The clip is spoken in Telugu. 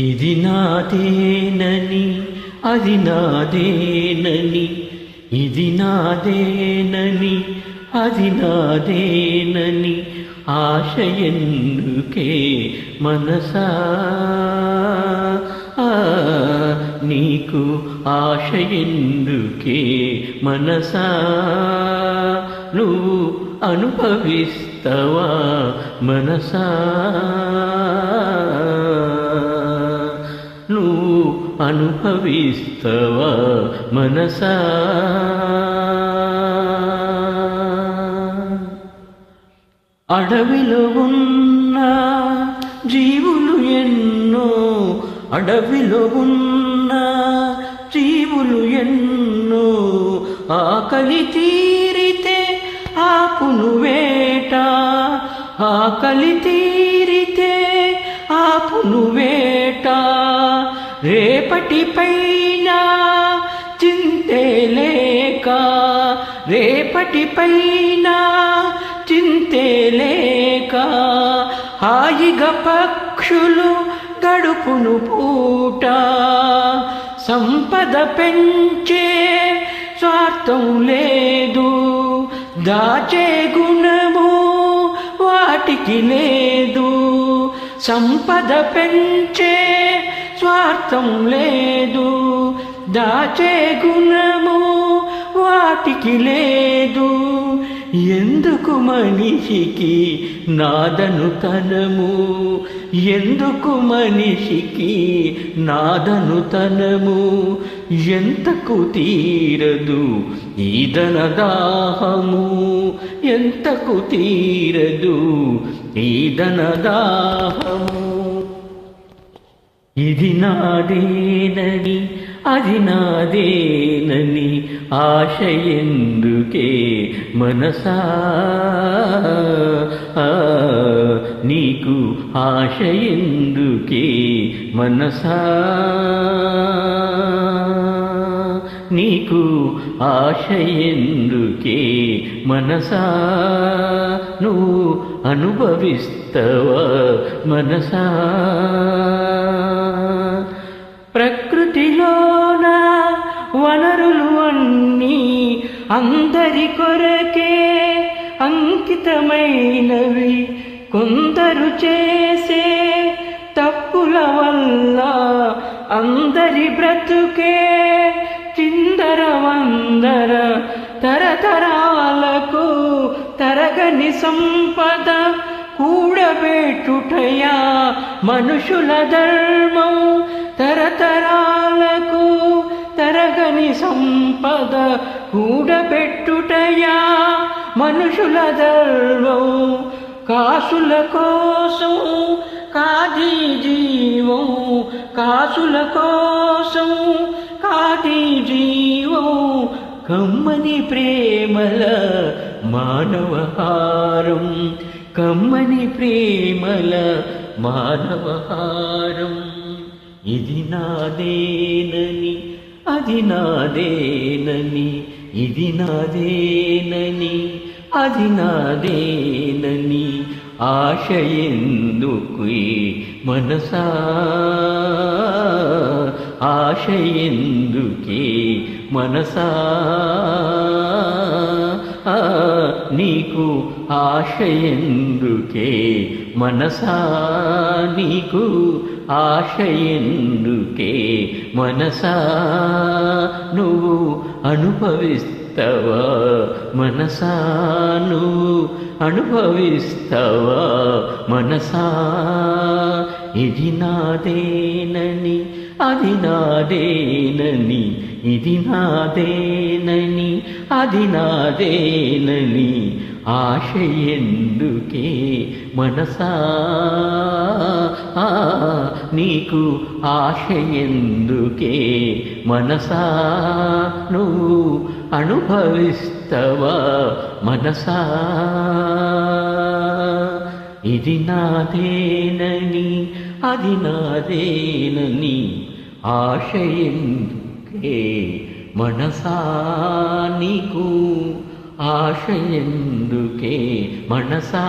ఇది నాదేనని అది నాదేనని, ఇది నాదేనని అది నాదేనని, ఆశ ఎందుకే మనసా నీకు ఆశ ఎందుకే మనసా, నువ్వు అనుభవిస్తావా మనసా, నువ్వు అనుభవిస్తావా మనసా. అడవిలో ఉన్న జీవులు ఎన్నో, అడవిలో ఉన్న జీవులు ఎన్నో, ఆకలి తీరితే ఆపును వేట, ఆకలి తీరితే ఆపును వేట, రేపటి పైన చింతే లేక, రేపటి పైన చింతే లేక, హాయిగా పక్షులు గడుపును పూట, సంపద పెంచే స్వార్థం లేదు, దాచే గుణము వాటికి లేదు, సంపద పెంచే స్వార్థం లేదు, దాచే గుణము వాటికి లేదు. ఎందుకు మనిషికి నాదనుతనము, ఎందుకు మనిషికి నాదనుతనము, ఎంతకు తీరదు ఈదన దాహము, ఎంతకు తీరదు ఈదన దాహము. ఇది నాదేనని అది నాదేనని, ఆశ ఎందుకే మనసా నీకు ఆశ ఎందుకే మనసా, నీకు ఆశ ఎందుకే మనసా, నువ్వు అనుభవిస్తావా మనసా. ప్రకృతిలోన వనరులు అన్నీ అందరి కొరకే అంకితమైనవి, కొందరు చేసే తప్పుల వల్ల అందరి బ్రతుకే చిందర వందర, తరతరాలకు తరగని సంపద కూడబెట్టుటయా మనుషుల ధర్మం, తరతరాలకు తరగని సంపద కూడబెట్టుటయా మనుషుల ధర్మం, కాసుల కోసం కాది జీవం, కాసుల కోసం కాది జీవం, కమ్మని ప్రేమల మానవహారం, కమ్మని ప్రేమల మానవహారం. ఇది నాదేనని అది నాదేనని, ఇది నాదేనని అది నాదేనని, ఆశ ఎందుకు మనసా, ఆశ ఎందుకే మనసా, నీకు ఆశ ఎందుకే మనసా, నీకు ఆశ ఎందుకే మనసా, నువ్వు అనుభవిస్తావా మనసా, నువ్వు అనుభవిస్తావా మనసా. ఇది నాదేనని అది నాదేనని, ఇది నాదేనని అది నాదేనని, ఆశ ఎందుకే మనసా, నీకు ఆశ ఎందుకే మనసా, నువ్వు అనుభవిస్తావా మనసా. ఇది నాదేనని అది నాదేనని, ఆశ ఎందుకే మనసా, నీకు ఆశ ఎందుకే మనసా.